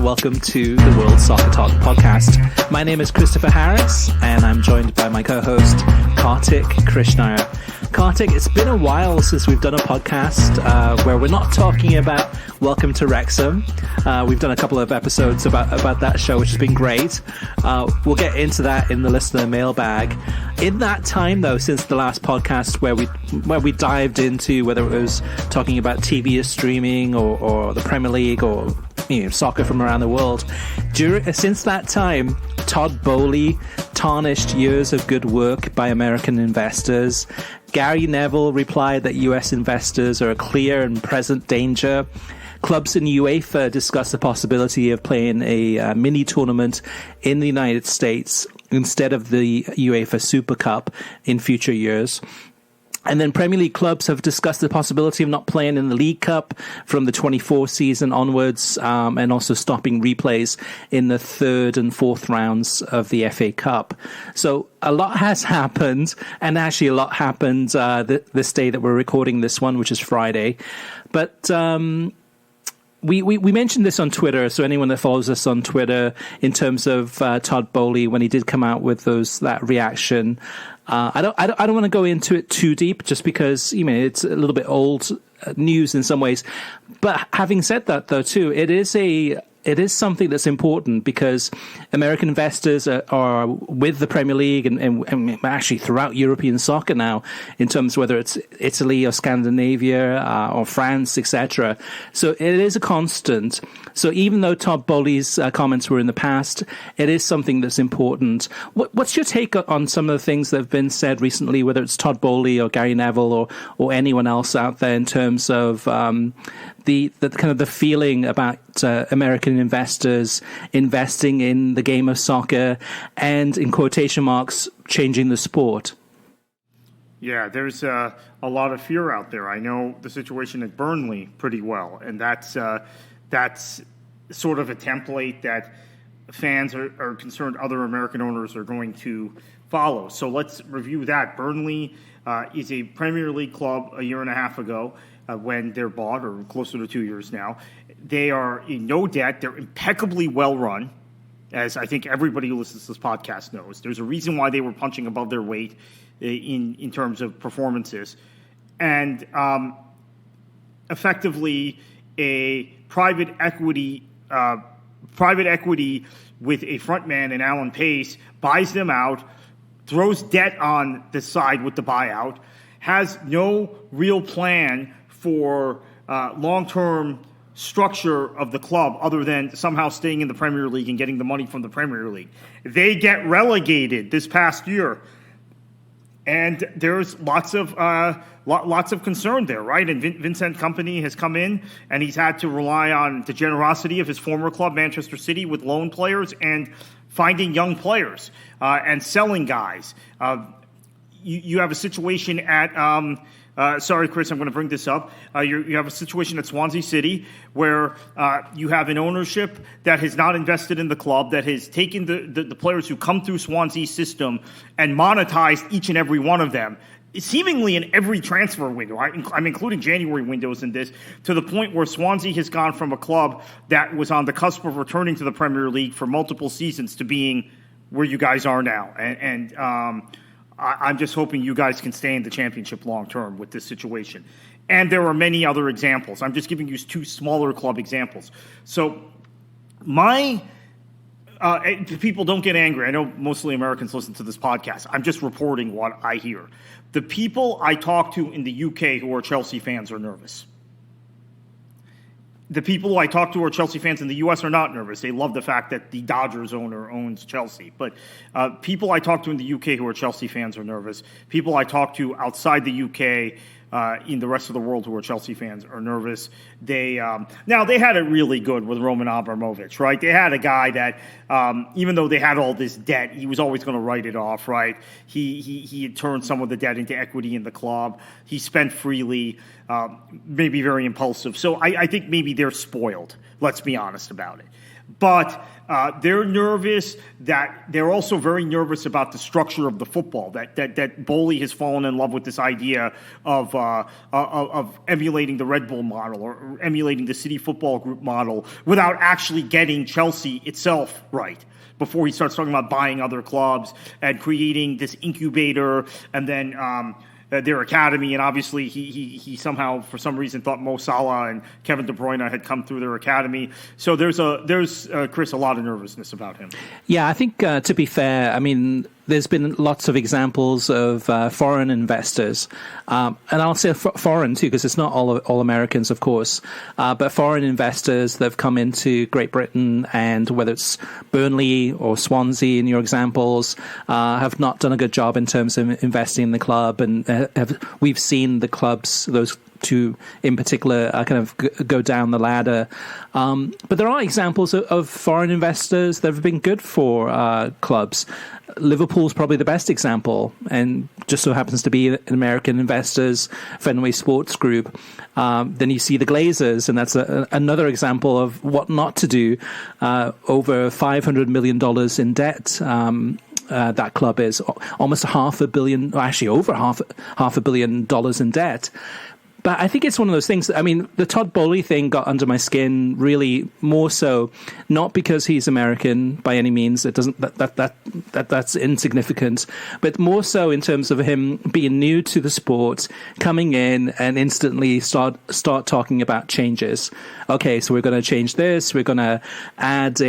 welcome to the World Soccer Talk podcast. My name is Christopher Harris, and I'm joined by my co-host, Kartik Krishnaiyer. Kartik, it's been a while since we've done a podcast where we're not talking about Welcome to Wrexham. We've done a couple of episodes about that show, which has been great. We'll get into that in the Listener Mailbag. In that time, though, since the last podcast where we dived into whether it was talking about TV streaming or the Premier League or soccer from around the world, since that time, Todd Boehly tarnished years of good work by American investors. Gary Neville replied that US investors are a clear and present danger. Clubs in UEFA discussed the possibility of playing a mini tournament in the United States instead of the UEFA Super Cup in future years. And then Premier League clubs have discussed the possibility of not playing in the League Cup from the 24 season onwards, and also stopping replays in the third and fourth rounds of the FA Cup. So a lot has happened, and actually a lot happened this day that we're recording this one, which is Friday. But we mentioned this on Twitter, so anyone that follows us on Twitter, in terms of Todd Boehly, when he did come out with that reaction, I don't want to go into it too deep, just because it's a little bit old news in some ways. But having said that, though, too, it is something that's important, because American investors are with the Premier League and actually throughout European soccer now, in terms of whether it's Italy or Scandinavia or France, etc. So it is a constant. So even though Todd Boehly's comments were in the past, it is something that's important. What's your take on some of the things that have been said recently, whether it's Todd Boehly or Gary Neville or anyone else out there, in terms of the kind of the feeling about American investors investing in the game of soccer and, in quotation marks, changing the sport? Yeah, there's a lot of fear out there. I know the situation at Burnley pretty well, and that's sort of a template that fans are concerned other American owners are going to follow. So let's review that. Burnley is a Premier League club a year and a half ago when they're bought, or closer to 2 years now. They are in no debt. They're impeccably well run, as I think everybody who listens to this podcast knows. There's a reason why they were punching above their weight in terms of performances. And effectively a private equity with a front man in Alan Pace buys them out, throws debt on the side with the buyout, has no real plan for long-term structure of the club other than somehow staying in the Premier League and getting the money from the Premier League. They get relegated this past year, and there's lots of concern there, right? And Vincent Kompany has come in, and he's had to rely on the generosity of his former club, Manchester City, with loan players and finding young players and selling guys. You have a situation at sorry, Chris, I'm going to bring this up. You have a situation at Swansea City where you have an ownership that has not invested in the club, that has taken the players who come through Swansea's system and monetized each and every one of them, seemingly in every transfer window. I'm including January windows in this, to the point where Swansea has gone from a club that was on the cusp of returning to the Premier League for multiple seasons to being where you guys are now. I'm just hoping you guys can stay in the championship long term with this situation. And there are many other examples. I'm just giving you two smaller club examples. So people don't get angry. I know mostly Americans listen to this podcast. I'm just reporting what I hear. The people I talk to in the UK who are Chelsea fans are nervous. The people who I talk to who are Chelsea fans in the U.S. are not nervous. They love the fact that the Dodgers owner owns Chelsea. But people I talk to in the U.K. who are Chelsea fans are nervous. People I talk to outside the U.K. In the rest of the world who are Chelsea fans are nervous. Now, they had it really good with Roman Abramovich, right? They had a guy that, even though they had all this debt, he was always going to write it off, right? He had turned some of the debt into equity in the club. He spent freely, maybe very impulsive. So I think maybe they're spoiled. Let's be honest about it. But they're nervous. That they're also very nervous about the structure of the football. That Bowley has fallen in love with this idea of emulating the Red Bull model or emulating the City Football Group model without actually getting Chelsea itself right, before he starts talking about buying other clubs and creating this incubator and then their academy. And obviously he somehow, for some reason, thought Mo Salah and Kevin De Bruyne had come through their academy. So there's Chris, a lot of nervousness about him. Yeah, I think to be fair, I mean, there's been lots of examples of foreign investors, and I'll say foreign too, because it's not all Americans, of course, but foreign investors that have come into Great Britain, and whether it's Burnley or Swansea in your examples, have not done a good job in terms of investing in the club, and we've seen the clubs, those two in particular, kind of go down the ladder. But there are examples of foreign investors that have been good for clubs. Liverpool's probably the best example, and just so happens to be an American investors, Fenway Sports Group. Then you see the Glazers, and that's another example of what not to do. Over $500 million in debt. That club is almost $500 million, actually over $500 million in debt. But I think it's one of those things that, I mean, the Todd Bowley thing got under my skin really more so, not because he's American by any means. It doesn't, that's insignificant, but more so in terms of him being new to the sport, coming in and instantly start talking about changes. Okay, so we're going to change this. We're going to add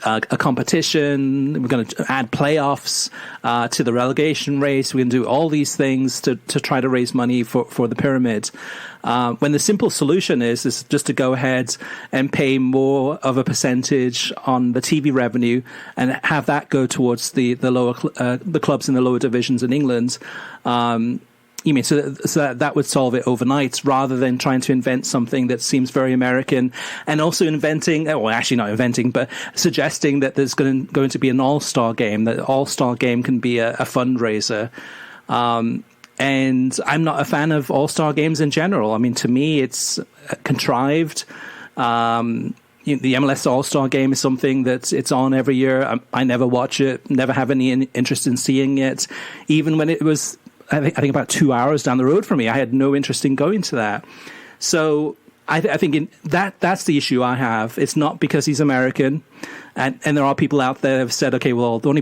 a competition. We're going to add playoffs to the relegation race. We're going to do all these things to try to raise money for the pyramid. When the simple solution is just to go ahead and pay more of a percentage on the TV revenue and have that go towards the lower the clubs in the lower divisions in England. You mean so that would solve it overnight, rather than trying to invent something that seems very American, and also but suggesting that there's going to be an all-star game, that all-star game can be a fundraiser. And I'm not a fan of all-star games in general. I mean, to me, it's contrived. The MLS All-Star Game is something that it's on every year. I never watch it, never have any interest in seeing it, even when it was, I think about 2 hours down the road from me. I had no interest in going to that. So I think that's the issue I have. It's not because he's American, and there are people out there that have said, okay, well, the only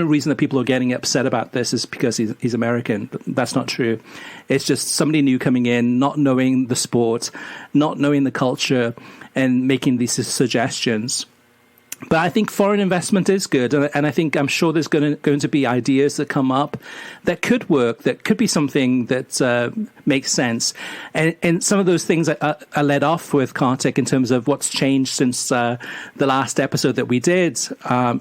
reason that people are getting upset about this is because he's American. But that's not true. It's just somebody new coming in, not knowing the sport, not knowing the culture, and making these suggestions. But I think foreign investment is good, and I'm sure there's going to be ideas that come up that could work, that could be something that makes sense. And some of those things I led off with, Kartik, in terms of what's changed since the last episode that we did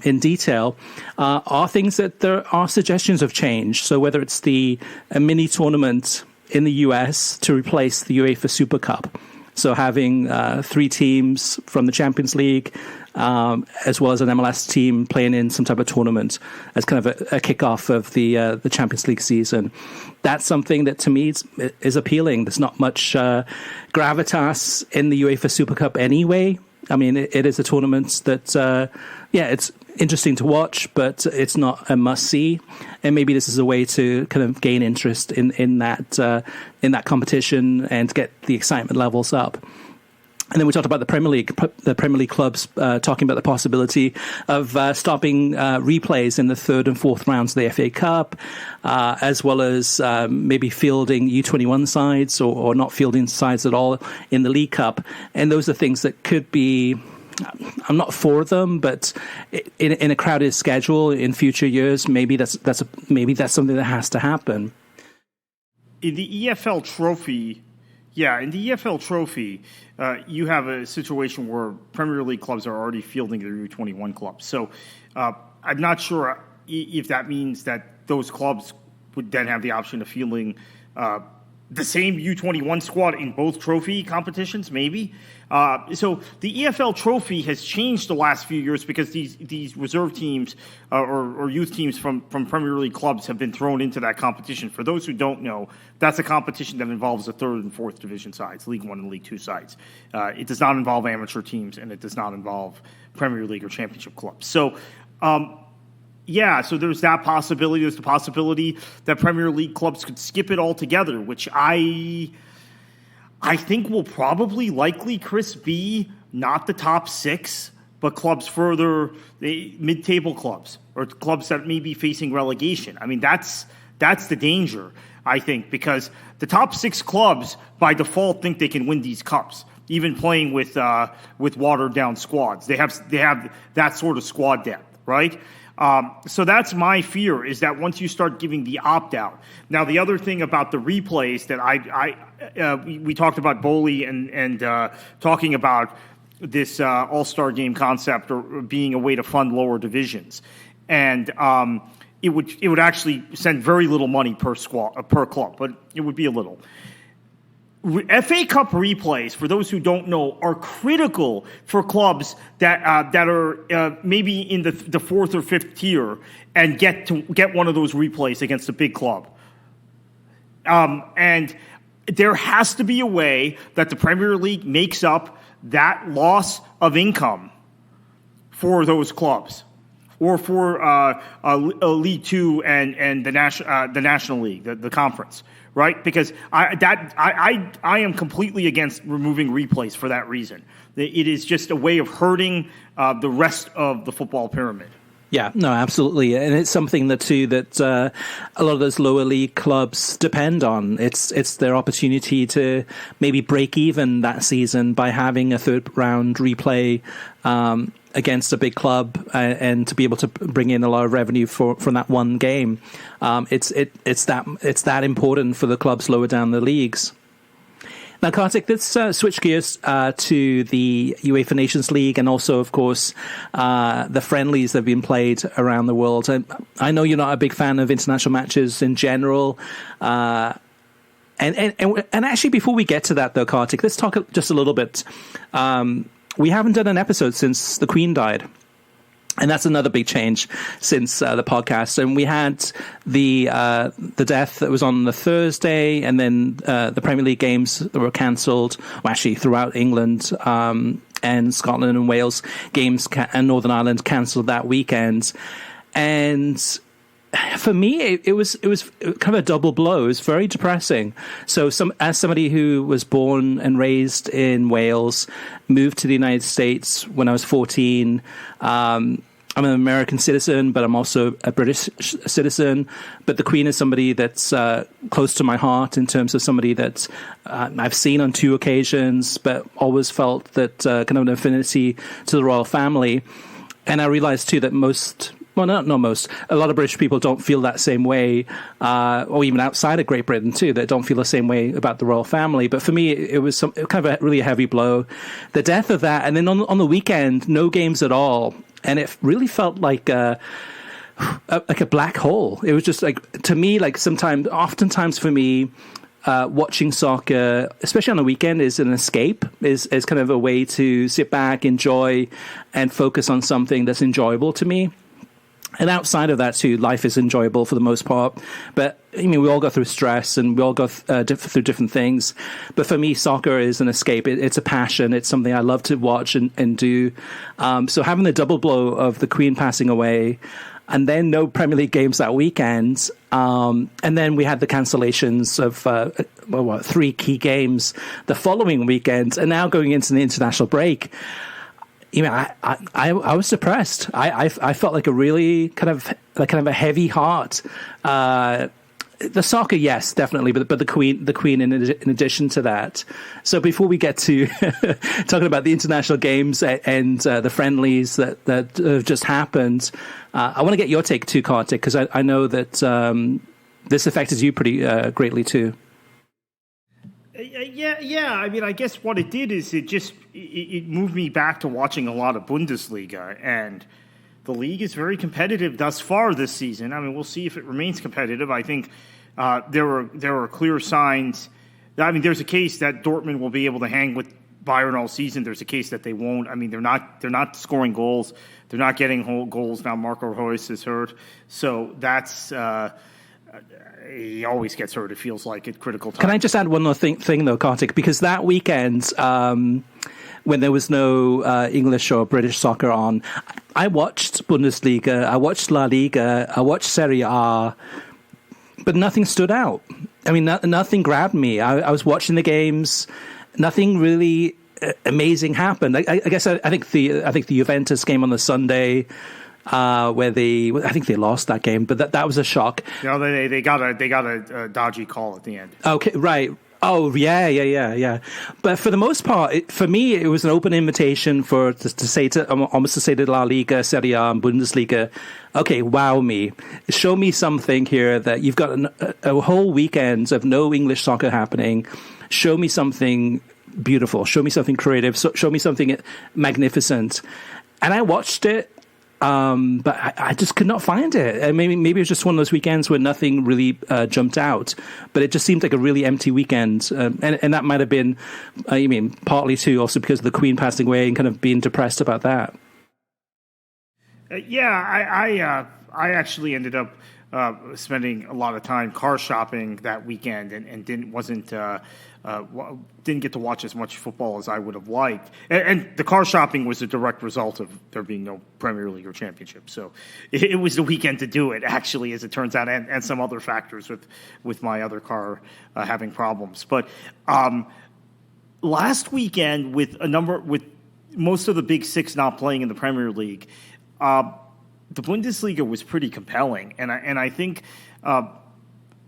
in detail, are things that there are suggestions of change. So whether it's a mini tournament in the US to replace the UEFA Super Cup, so having 3 teams from the Champions League, as well as an MLS team playing in some type of tournament as kind of a kickoff of the Champions League season. That's something that to me is appealing. There's not much gravitas in the UEFA Super Cup anyway. I mean, it is a tournament that, it's interesting to watch, but it's not a must-see. And maybe this is a way to kind of gain interest in that competition and get the excitement levels up. And then we talked about the Premier League clubs talking about the possibility of stopping replays in the 3rd and 4th rounds of the FA Cup, as well as maybe fielding U21 sides or not fielding sides at all in the League Cup. And those are things that could be, I'm not for them, but in a crowded schedule in future years, maybe that's something that has to happen. In the EFL Trophy. Yeah, in the EFL Trophy, you have a situation where Premier League clubs are already fielding their U21 clubs. So I'm not sure if that means that those clubs would then have the option of fielding the same U21 squad in both trophy competitions, maybe. So the EFL trophy has changed the last few years because these reserve teams or youth teams from Premier League clubs have been thrown into that competition. For those who don't know, that's a competition that involves the third and fourth division sides, League One and League Two sides. It does not involve amateur teams, and it does not involve Premier League or Championship clubs. So, so there's that possibility. There's the possibility that Premier League clubs could skip it altogether, which I think will probably likely, Chris, be not the top six, but clubs further, mid-table clubs or clubs that may be facing relegation. I mean, that's the danger, I think, because the top six clubs by default think they can win these cups, even playing with watered-down squads. They have that sort of squad depth, right? So that's my fear, is that once you start giving the opt-out. Now, the other thing about the replays that we talked about Bowley and talking about this all-star game concept or being a way to fund lower divisions. And it would actually send very little money per club, but it would be a little. FA Cup replays, for those who don't know, are critical for clubs that are maybe in the fourth or fifth tier and get one of those replays against a big club. And there has to be a way that the Premier League makes up that loss of income for those clubs, or for League Two and the National League, the conference. Right, because I am completely against removing replays for that reason. It is just a way of hurting the rest of the football pyramid. Yeah, no, absolutely, and it's something that a lot of those lower league clubs depend on. It's their opportunity to maybe break even that season by having a third round replay against a big club, and to be able to bring in a lot of revenue from that one game. It's that important for the clubs lower down the leagues. Now, Kartik, let's switch gears to the UEFA Nations League, and also, of course, the friendlies that have been played around the world. And I know you're not a big fan of international matches in general. And actually, before we get to that, though, Kartik, let's talk just a little bit. We haven't done an episode since the Queen died. And that's another big change since the podcast. And we had the death that was on the Thursday, and then the Premier League games that were cancelled, well, actually throughout England and Scotland and Wales games and Northern Ireland cancelled that weekend. And for me, it was kind of a double blow. It was very depressing. So, as somebody who was born and raised in Wales, moved to the United States when I was 14. I'm an American citizen, but I'm also a British citizen. But the Queen is somebody that's close to my heart in terms of somebody that I've seen on 2 occasions, but always felt that kind of an affinity to the royal family. And I realized too that a lot of British people don't feel that same way, or even outside of Great Britain too, that don't feel the same way about the royal family. But for me, it was kind of a really heavy blow, the death of that. And then on the weekend, no games at all. And it really felt like a black hole. It was just like, to me, like oftentimes for me, watching soccer, especially on the weekend, is an escape, is kind of a way to sit back, enjoy, and focus on something that's enjoyable to me. And outside of that, too, life is enjoyable for the most part. But, I mean, we all go through stress and we all go through different things. But for me, soccer is an escape. It's a passion. It's something I love to watch and do. So having the double blow of the Queen passing away, and then no Premier League games that weekend, and then we had the cancellations of 3 key games the following weekend, and now going into the international break. You know, I was depressed. I felt like a really kind of a heavy heart. The soccer, yes, definitely, but the Queen in addition to that. So before we get to talking about the international games and the friendlies that have just happened, I want to get your take too, Kartik, because I know that this affected you pretty greatly too. Yeah. I mean, I guess what it did is it moved me back to watching a lot of Bundesliga, and the league is very competitive thus far this season. I mean, we'll see if it remains competitive. I think there were clear signs I mean, there's a case that Dortmund will be able to hang with Bayern all season. There's a case that they won't. I mean, they're not scoring goals. They're not getting goals now. Marco Reus is hurt, so that's he always gets hurt. It feels like at critical time. Can I just add one more thing though, Kartik? Because that weekend, when there was no English or British soccer on, I watched Bundesliga, I watched La Liga, I watched Serie A, but nothing stood out. I mean, nothing grabbed me. I was watching the games. Nothing really amazing happened. I guess I think the Juventus game on the Sunday, where I think they lost that game, but that was a shock. You know, they got a dodgy call at the end. Okay, right. Oh, yeah. But for the most part, for me, it was an open invitation to say to La Liga, Serie A, and Bundesliga, okay, wow me. Show me something here that you've got a whole weekend of no English soccer happening. Show me something beautiful. Show me something creative. Show me something magnificent. And I watched it. But I just could not find it. Maybe it was just one of those weekends where nothing really jumped out. But it just seemed like a really empty weekend, and that might have been, partly too also because of the Queen passing away and kind of being depressed about that. I actually ended up spending a lot of time car shopping that weekend and didn't get to watch as much football as I would have liked. And the car shopping was a direct result of there being no Premier League or Championship. So it was the weekend to do it, actually, as it turns out, and some other factors with my other car having problems. But last weekend, with most of the big six not playing in the Premier League, the Bundesliga was pretty compelling, and I think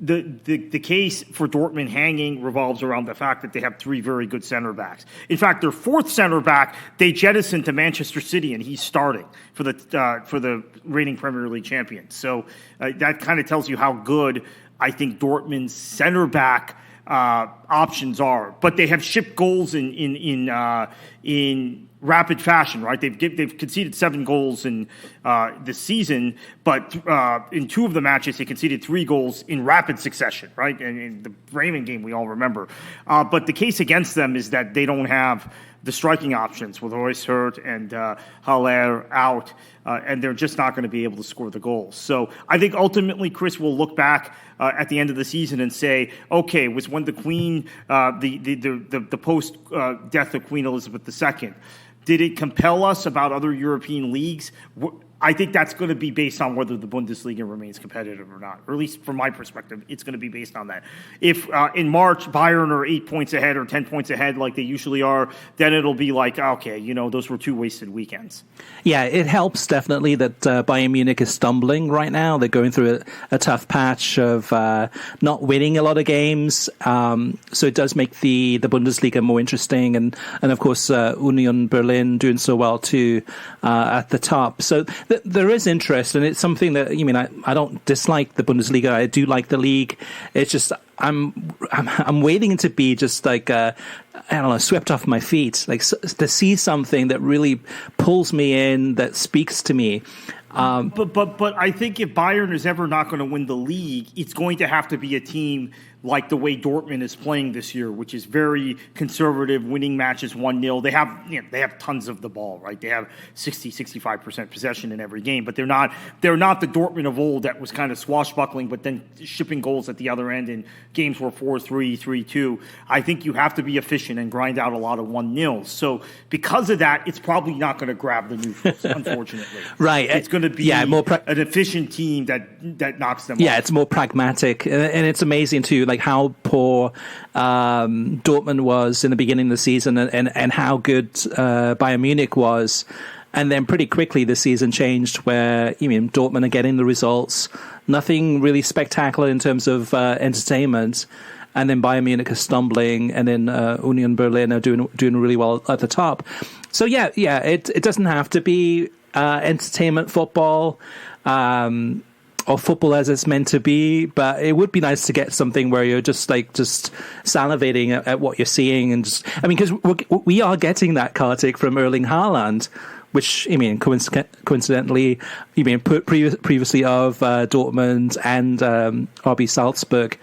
the case for Dortmund hanging revolves around the fact that they have three very good center backs. In fact, their fourth center back they jettisoned to Manchester City, and he's starting for the reigning Premier League champions. So that kind of tells you how good I think Dortmund's center back options are. But they have shipped goals in rapid fashion, right? They've conceded 7 goals in this season, but in 2 of the matches they conceded 3 goals in rapid succession, right? And in the Bremen game we all remember. But the case against them is that they don't have the striking options with Reus hurt and Haller out, and they're just not going to be able to score the goals. So I think ultimately Chris will look back at the end of the season and say, okay, was when the Queen, the post death of Queen Elizabeth II, did it compel us about other European leagues? I think that's going to be based on whether the Bundesliga remains competitive or not, or at least from my perspective, it's going to be based on that. If in March Bayern are 8 points ahead or 10 points ahead like they usually are, then it'll be like, okay, those were 2 wasted weekends. Yeah, it helps definitely that Bayern Munich is stumbling right now. They're going through a tough patch of not winning a lot of games, so it does make the Bundesliga more interesting, and of course Union Berlin doing so well too at the top. So there is interest, and it's something that I don't dislike the Bundesliga. I do like the league. It's just I'm waiting to be just like I don't know, swept off my feet, like to see something that really pulls me in, that speaks to me. But I think if Bayern is ever not going to win the league, it's going to have to be a team like the way Dortmund is playing this year, which is very conservative, winning matches 1-0. They have tons of the ball, right? They have 65% possession in every game, but they're not the Dortmund of old that was kind of swashbuckling, but then shipping goals at the other end in games were 4-3, 3-2. I think you have to be efficient and grind out a lot of 1-0. So because of that, it's probably not going to grab the neutrals, unfortunately. Right. It's going to be an efficient team that knocks them off. Yeah, it's more pragmatic, and it's amazing too, like how poor Dortmund was in the beginning of the season, and how good Bayern Munich was. And then pretty quickly the season changed where Dortmund are getting the results. Nothing really spectacular in terms of entertainment. And then Bayern Munich is stumbling, and then Union Berlin are doing really well at the top. So yeah, it doesn't have to be entertainment football, or football as it's meant to be, but it would be nice to get something where you're just salivating at what you're seeing, and because we are getting that, Kartik, from Erling Haaland, which coincidentally, previously of Dortmund and RB Salzburg.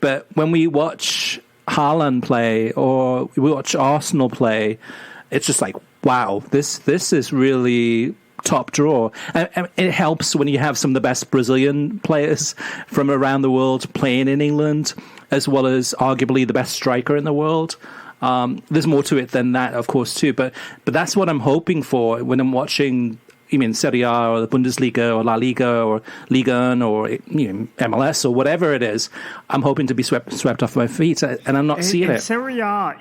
But when we watch Haaland play or we watch Arsenal play, it's just like, wow, this is really top draw. And it helps when you have some of the best Brazilian players from around the world playing in England, as well as arguably the best striker in the world. There's more to it than that, of course, too. But that's what I'm hoping for when I'm watching. You mean Serie A or the Bundesliga or LaLiga or Liga or MLS or whatever it is. I'm hoping to be swept off my feet, and I'm not seeing it. Serie A,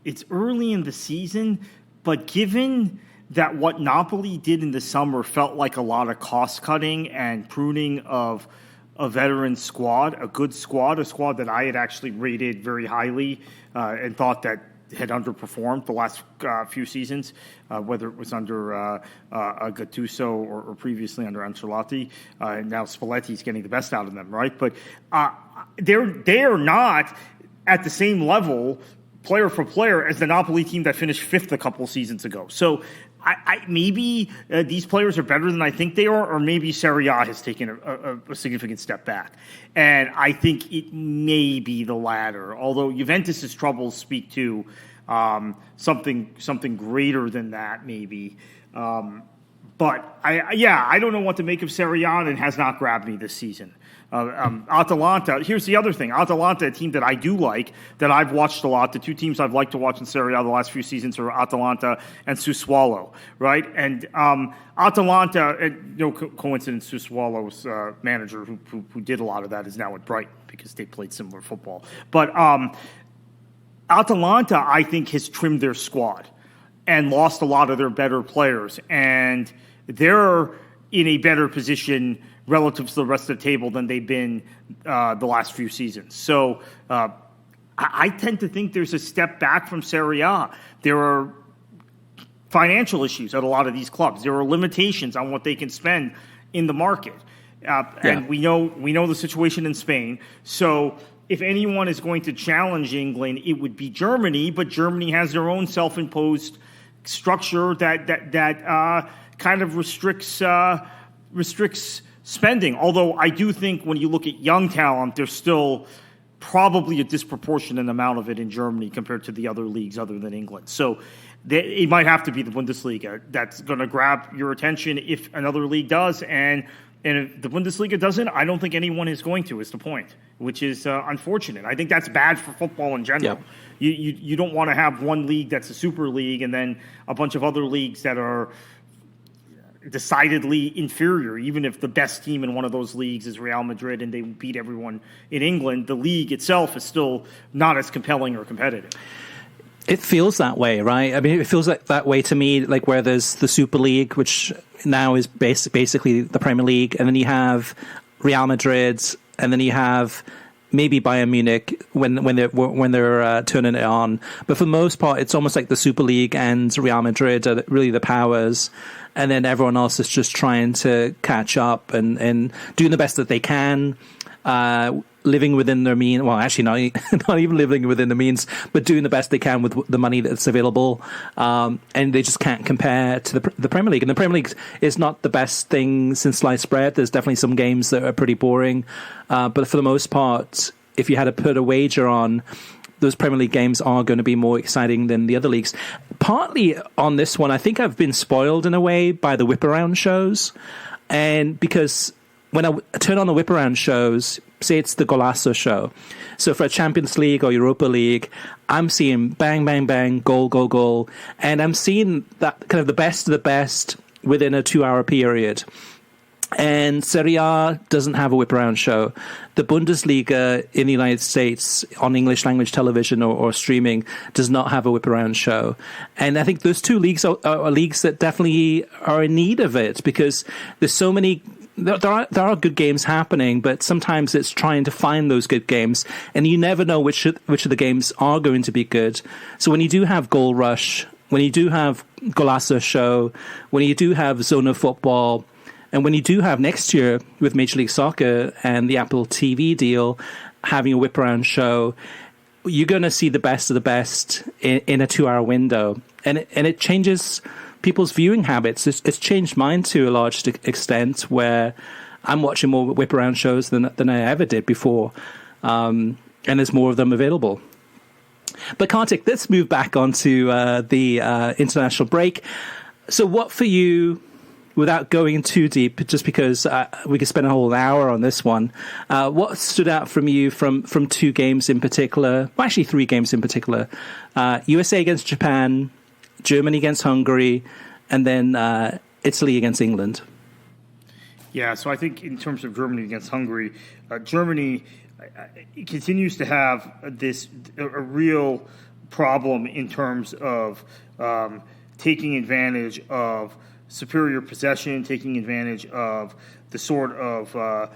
it's early in the season, but given that what Napoli did in the summer felt like a lot of cost cutting and pruning of a veteran squad, a good squad, a squad that I had actually rated very highly and thought that had underperformed the last few seasons, whether it was under Gattuso or previously under Ancelotti. Now Spalletti's getting the best out of them, right? But they are not at the same level, player for player, as the Napoli team that finished fifth a couple seasons ago. So maybe these players are better than I think they are, or maybe Serie A has taken a significant step back. And I think it may be the latter, although Juventus's troubles speak to something greater than that, maybe. But I don't know what to make of Serie A, and it has not grabbed me this season. Atalanta, here's the other thing. Atalanta, a team that I do like, that I've watched a lot. The two teams I've liked to watch in Serie A the last few seasons are Atalanta and Sassuolo, right? And Atalanta, no coincidence, Sassuolo's manager who did a lot of that is now at Brighton because they played similar football. But Atalanta, I think, has trimmed their squad and lost a lot of their better players. And they're in a better position relative to the rest of the table than they've been the last few seasons. So I tend to think there's a step back from Serie A. There are financial issues at a lot of these clubs. There are limitations on what they can spend in the market. And we know the situation in Spain. So if anyone is going to challenge England, it would be Germany, but Germany has their own self-imposed structure that kind of restricts spending. Although I do think when you look at young talent, there's still probably a disproportionate amount of it in Germany compared to the other leagues other than England. So it might have to be the Bundesliga that's going to grab your attention if another league does. And if the Bundesliga doesn't, I don't think anyone is going to, is the point, which is unfortunate. I think that's bad for football in general. Yep. You don't want to have one league that's a super league and then a bunch of other leagues that are decidedly inferior. Even if the best team in one of those leagues is Real Madrid and they beat everyone in England, the league itself is still not as compelling or competitive. It feels that way, right? I mean, it feels like that way to me, like where there's the Super League, which now is basically the Premier League, and then you have Real Madrid, and then you have maybe Bayern Munich when they're turning it on. But for the most part, it's almost like the Super League and Real Madrid are really the powers, and then everyone else is just trying to catch up and doing the best that they can. Living within their means, well, actually not even living within the means, but doing the best they can with the money that's available. And they just can't compare to the Premier League. And the Premier League is not the best thing since sliced bread. There's definitely some games that are pretty boring. But for the most part, if you had to put a wager on, those Premier League games are going to be more exciting than the other leagues. Partly on this one, I think I've been spoiled in a way by the whip around shows. And because when I turn on the whip around shows, say it's the Golasso show. So for a Champions League or Europa League, I'm seeing bang, bang, bang, goal, goal, goal. And I'm seeing that kind of the best of the best within a 2-hour period. And Serie A doesn't have a whip around show. The Bundesliga in the United States on English language television or streaming does not have a whip around show. And I think those two leagues are leagues that definitely are in need of it, because there's so many. There are good games happening, but sometimes it's trying to find those good games, and you never know which of the games are going to be good. So when you do have Goal Rush, when you do have Golasso Show, when you do have Zone of Football, and when you do have next year with Major League Soccer and the Apple TV deal having a whip around show, you're going to see the best of the best in a 2-hour window, and it changes people's viewing habits. It's changed mine to a large extent, where I'm watching more whip around shows than I ever did before, and there's more of them available. But Kartik, let's move back onto the international break. So what for you, without going too deep, just because we could spend a whole hour on this one, what stood out from you from two games in particular, well, actually three games in particular, USA against Japan, Germany against Hungary, and then Italy against England? Yeah, so I think in terms of Germany against Hungary, Germany continues to have a real problem in terms of taking advantage of superior possession, taking advantage of the sort of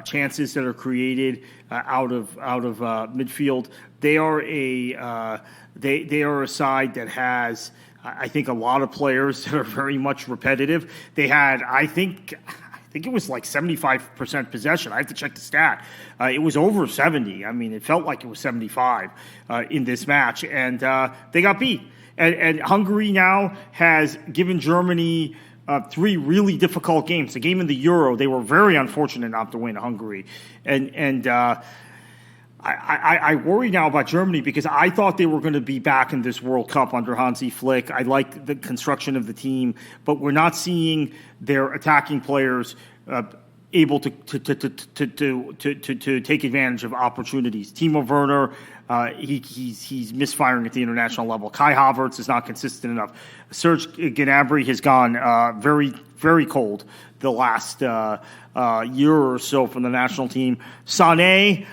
chances that are created out of midfield. They are a side that has, I think, a lot of players that are very much repetitive. They had, I think it was like 75% possession. I have to check the stat. It was over 70. I mean, it felt like it was 75 in this match, and they got beat. And Hungary now has given Germany three really difficult games. The game in the Euro, they were very unfortunate not to win Hungary. And I worry now about Germany because I thought they were going to be back in this World Cup under Hansi Flick. I like the construction of the team, but we're not seeing their attacking players able to take advantage of opportunities. Timo Werner, he's misfiring at the international level. Kai Havertz is not consistent enough. Serge Gnabry has gone very, very cold the last year or so from the national team. Sané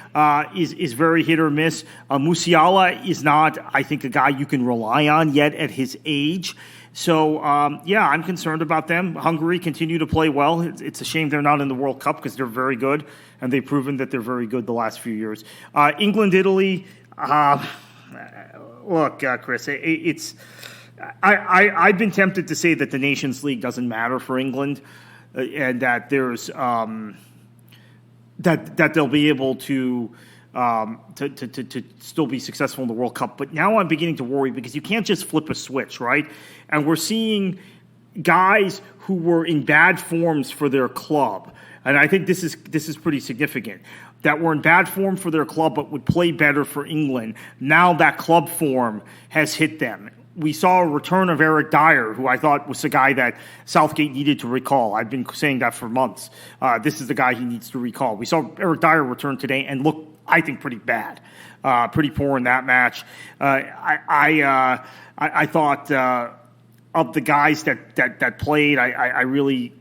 is very hit or miss. Musiala is not, I think, a guy you can rely on yet at his age. So, I'm concerned about them. Hungary continue to play well. It's a shame they're not in the World Cup because they're very good, and they've proven that they're very good the last few years. England, Italy, look, Chris, I've been tempted to say that the Nations League doesn't matter for England, and that there's that they'll be able to still be successful in the World Cup. But now I'm beginning to worry because you can't just flip a switch, right? And we're seeing guys who were in bad forms for their club, and I think this is pretty significant, that were in bad form for their club but would play better for England. Now that club form has hit them. We saw a return of Eric Dyer, who I thought was a guy that Southgate needed to recall. I've been saying that for months. This is the guy he needs to recall. We saw Eric Dyer return today and look, I think, pretty bad, pretty poor in that match. I thought of the guys that played, I really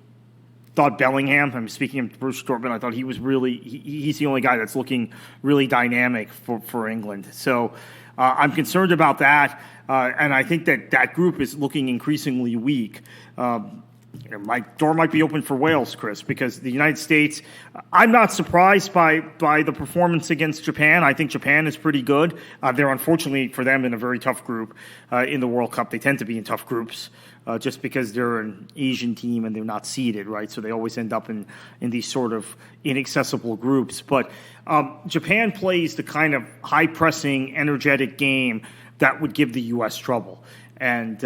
thought Bellingham. I'm speaking of Bruce Dortmund. I thought he was really he's the only guy that's looking really dynamic for England. So I'm concerned about that, and I think that group is looking increasingly weak. My door might be open for Wales, Chris, because the United States, I'm not surprised by the performance against Japan. I think Japan is pretty good. They're unfortunately for them in a very tough group in the World Cup. They tend to be in tough groups just because they're an Asian team and they're not seeded, right? So they always end up in these sort of inaccessible groups. But Japan plays the kind of high-pressing, energetic game that would give the U.S. trouble. And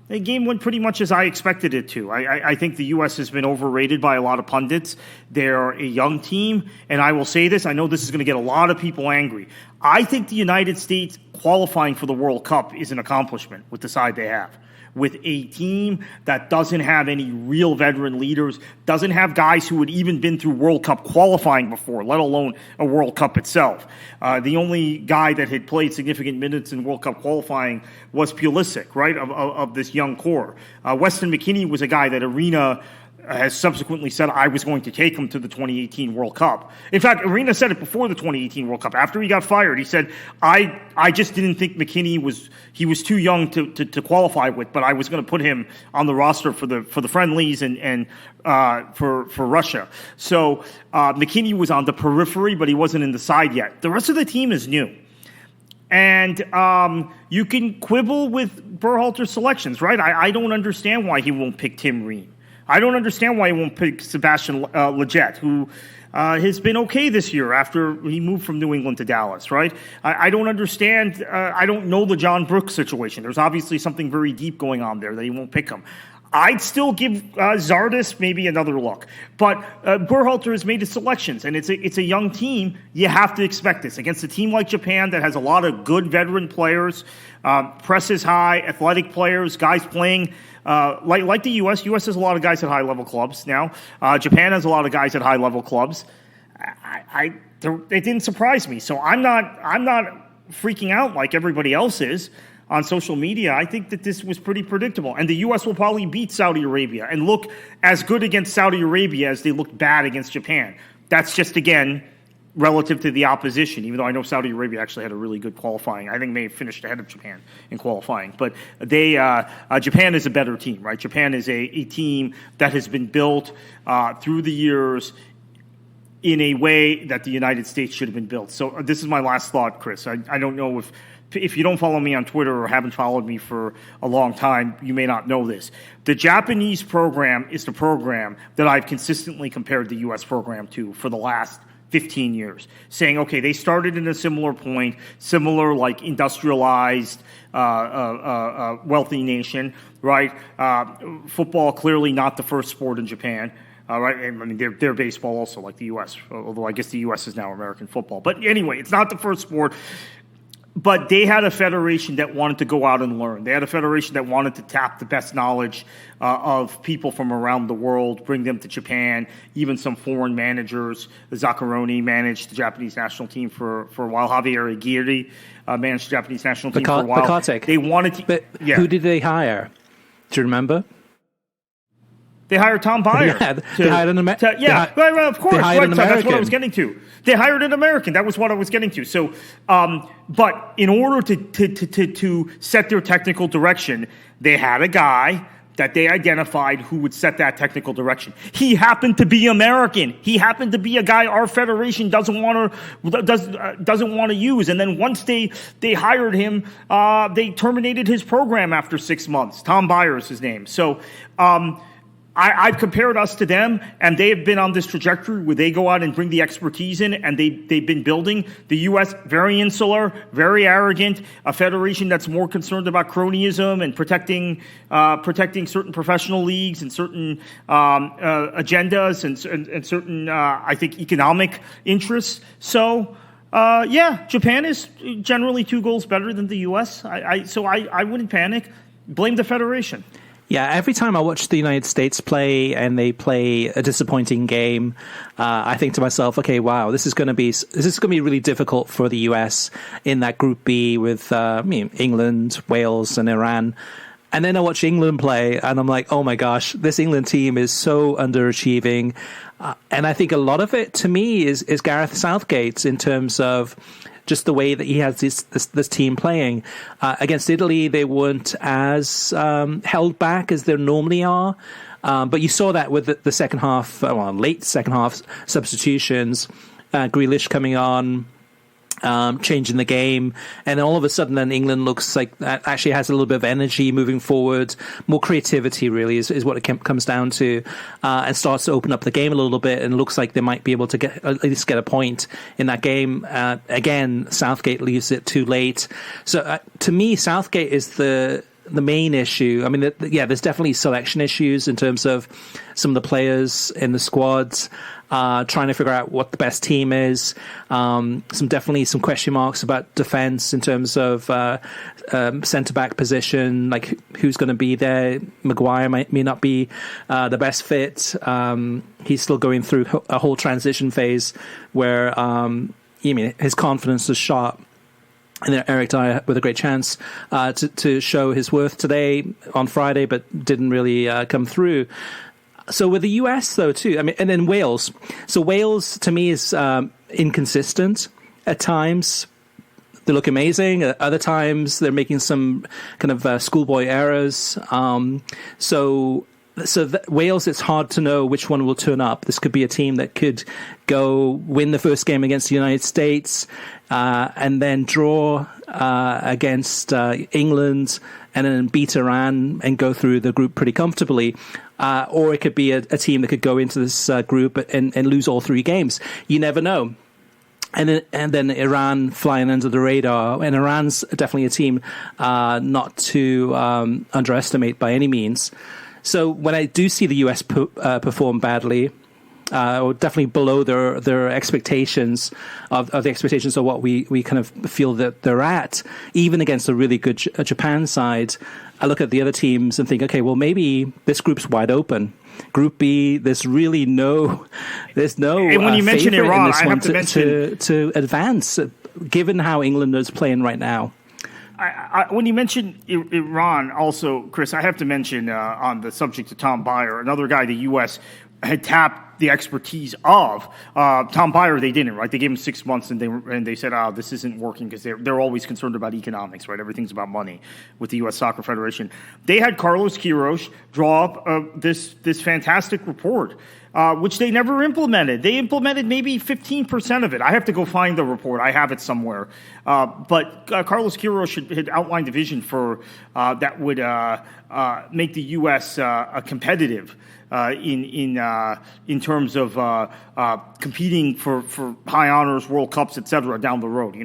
the game went pretty much as I expected it to. I think the U.S. has been overrated by a lot of pundits. They're a young team, and I will say this. I know this is going to get a lot of people angry. I think the United States qualifying for the World Cup is an accomplishment with the side they have. With a team that doesn't have any real veteran leaders, doesn't have guys who had even been through World Cup qualifying before, let alone a World Cup itself. The only guy that had played significant minutes in World Cup qualifying was Pulisic, right, of this young core. Weston McKennie was a guy that Arena has subsequently said, I was going to take him to the 2018 World Cup. In fact, Arena said it before the 2018 World Cup. After he got fired, he said, I just didn't think McKennie was too young to qualify with, but I was going to put him on the roster for the friendlies and for Russia. So McKennie was on the periphery, but he wasn't in the side yet. The rest of the team is new. And you can quibble with Berhalter's selections, right? I don't understand why he won't pick Tim Ream. I don't understand why he won't pick Sebastian Lletget, who has been okay this year after he moved from New England to Dallas, right? I don't understand. I don't know the John Brooks situation. There's obviously something very deep going on there that he won't pick him. I'd still give Zardes maybe another look. But Berhalter has made his selections, and it's a young team. You have to expect this. Against a team like Japan that has a lot of good veteran players, presses high, athletic players, guys playing like the U.S. U.S. has a lot of guys at high-level clubs now. Japan has a lot of guys at high-level clubs. It didn't surprise me. So I'm not freaking out like everybody else is on social media. I think that this was pretty predictable. And the U.S. will probably beat Saudi Arabia and look as good against Saudi Arabia as they looked bad against Japan. That's just, again, relative to the opposition, even though I know Saudi Arabia actually had a really good qualifying. I think they finished ahead of Japan in qualifying. But Japan is a better team, right? Japan is a team that has been built through the years in a way that the United States should have been built. So this is my last thought, Chris. I don't know if you don't follow me on Twitter or haven't followed me for a long time, you may not know this. The Japanese program is the program that I've consistently compared the U.S. program to for the last 15 years, saying, okay, they started in a similar point, similar like industrialized, wealthy nation, right? Football, clearly not the first sport in Japan. Right? I mean, they're baseball also, like the U.S., although I guess the U.S. is now American football. But anyway, it's not the first sport. But they had a federation that wanted to go out and learn. They had a federation that wanted to tap the best knowledge of people from around the world, bring them to Japan, even some foreign managers. Zaccaroni managed the Japanese national team for a while. Javier Aguirre managed the Japanese national team for a while. Kartik, they wanted to. But who did they hire? Do you remember? They hired Tom Byer. Yeah, they hired an American. Of course. That's what I was getting to. They hired an American. That was what I was getting to. So, but in order to set their technical direction, they had a guy that they identified who would set that technical direction. He happened to be American. He happened to be a guy our federation doesn't want to use. And then once they hired him, they terminated his program after 6 months. Tom Byer is his name. So. I've compared us to them, and they have been on this trajectory where they go out and bring the expertise in, and they've been building. The U.S., very insular, very arrogant, a federation that's more concerned about cronyism and protecting certain professional leagues and certain agendas and certain, I think, economic interests. So, Japan is generally 2 goals better than the U.S., so I wouldn't panic. Blame the federation. Yeah, every time I watch the United States play and they play a disappointing game, I think to myself, okay, wow, this is going to be really difficult for the US in that Group B with England, Wales, and Iran. And then I watch England play, and I'm like, oh my gosh, this England team is so underachieving. And I think a lot of it, to me, is Gareth Southgate in terms of just the way that he has this team playing. Against Italy, they weren't as held back as they normally are. But you saw that with the second half, late second half substitutions, Grealish coming on, changing the game, and all of a sudden then England looks like that actually has a little bit of energy moving forward, more creativity really is what it comes down to, and starts to open up the game a little bit, and looks like they might be able to at least get a point in that game. Again, Southgate leaves it too late. So to me, Southgate is the main issue. I mean, there's definitely selection issues in terms of some of the players in the squads, trying to figure out what the best team is. Some question marks about defense in terms of centre-back position, like who's going to be there. Maguire may not be the best fit. He's still going through a whole transition phase where his confidence is shot. And then Eric Dyer with a great chance to show his worth today on Friday, but didn't really come through. So with the US, though, too, I mean, and then Wales. So Wales, to me, is inconsistent at times. They look amazing. At other times, they're making some kind of schoolboy errors. So Wales, it's hard to know which one will turn up. This could be a team that could go win the first game against the United States, and then draw against England, and then beat Iran and go through the group pretty comfortably. Or it could be a team that could go into this group and lose all 3 games. You never know. And then Iran flying under the radar. And Iran's definitely a team not to underestimate by any means. So when I do see the US perform badly, or definitely below their expectations of the expectations of what we kind of feel that they're at, even against a really good Japan side, I look at the other teams and think, okay, well, maybe this group's wide open. Group B, there's no and when you mention Iran, I have to mention to advance, given how England is playing right now. When you mention Iran, also, Chris, I have to mention on the subject of Tom Byer, another guy the U.S. had tapped the expertise of. Tom Byer, they didn't, right? They gave him 6 months, and they said, this isn't working, because they're always concerned about economics, right? Everything's about money with the U.S. Soccer Federation. They had Carlos Queiroz draw up this fantastic report, which they never implemented. They implemented maybe 15% of it. I have to go find the report. I have it somewhere. But Carlos Queiroz had outlined a vision for that would make the U.S. competitive in terms of competing for high honors, World Cups, et cetera, down the road.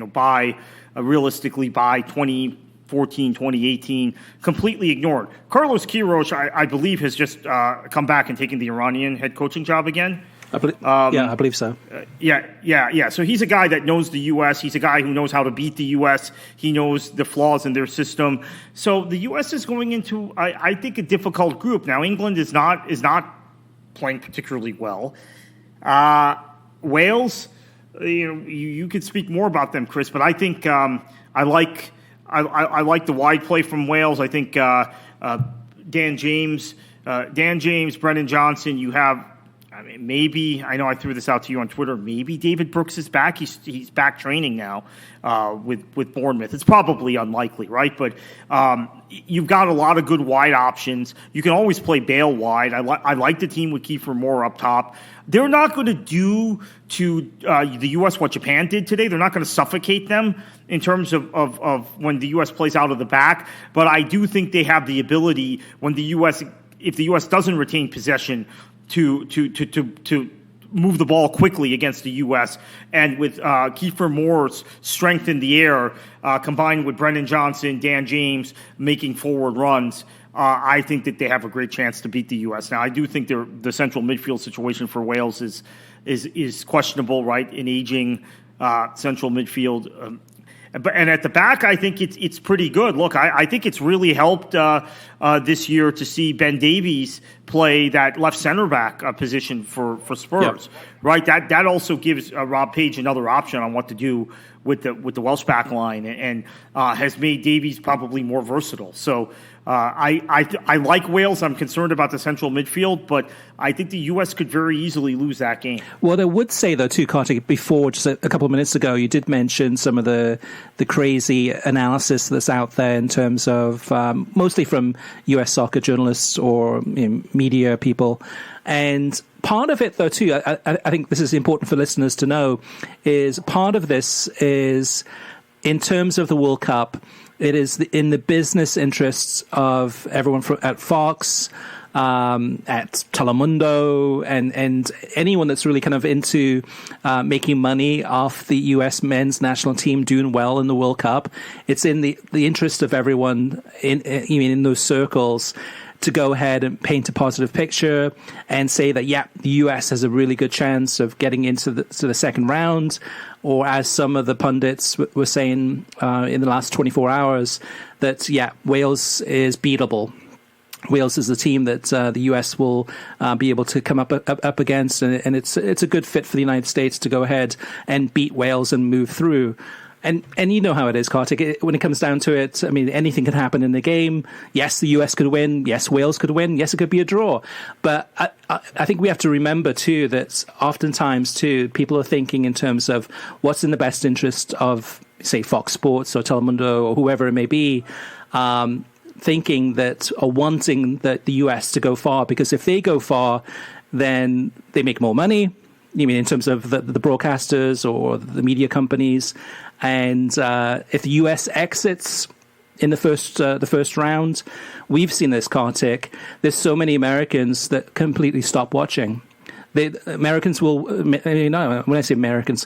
Realistically by 2014, 2018, completely ignored. Carlos Queiroz, I believe, has just come back and taken the Iranian head coaching job again. I believe so. Yeah. So he's a guy that knows the U.S. He's a guy who knows how to beat the U.S. He knows the flaws in their system. So the U.S. is going into, I think, a difficult group. Now, England is not playing particularly well. Wales, you could speak more about them, Chris, but I think I like the wide play from Wales. I think Dan James, Brennan Johnson. You have. Maybe, I know I threw this out to you on Twitter, maybe David Brooks is back. He's back training now with Bournemouth. It's probably unlikely, right? But you've got a lot of good wide options. You can always play Bale wide. I like the team with Kiefer Moore up top. They're not going to do to the U.S. what Japan did today. They're not going to suffocate them in terms of when the U.S. plays out of the back. But I do think they have the ability when if the U.S. doesn't retain possession, to move the ball quickly against the U.S. And with Kiefer Moore's strength in the air, combined with Brendan Johnson, Dan James making forward runs, I think that they have a great chance to beat the U.S. Now, I do think the central midfield situation for Wales is questionable, right? An aging central midfield. And at the back, I think it's pretty good. Look, I think it's really helped this year to see Ben Davies play that left center back position for Spurs, right? That also gives Rob Page another option on what to do with the Welsh back line, and has made Davies probably more versatile. So I like Wales. I'm concerned about the central midfield, but I think the U.S. could very easily lose that game. What I would say, though, too, Kartik, before, just a couple of minutes ago, you did mention some of the crazy analysis that's out there in terms of mostly from U.S. soccer journalists or media people. And part of it, though, too, I think this is important for listeners to know, is part of this is in terms of the World Cup, it is in the business interests of everyone at Fox, at Telemundo, and anyone that's really kind of into making money off the U.S. men's national team doing well in the World Cup. It's in the interest of everyone in those circles to go ahead and paint a positive picture and say that, the U.S. has a really good chance of getting into the second round, or as some of the pundits were saying in the last 24 hours, that, Wales is beatable. Wales is the team that the U.S. will be able to come up against, and it's a good fit for the United States to go ahead and beat Wales and move through. And you know how it is, Kartik. When it comes down to it, I mean, anything could happen in the game. Yes, the US could win. Yes, Wales could win. Yes, it could be a draw. But I think we have to remember, too, that oftentimes, too, people are thinking in terms of what's in the best interest of, say, Fox Sports or Telemundo or whoever it may be, thinking that or wanting that the US to go far. Because if they go far, then they make more money. You mean in terms of the broadcasters or the media companies? And if the U.S. exits in the first round, we've seen this, Kartik. There's so many Americans that completely stop watching. Americans will, when I say Americans,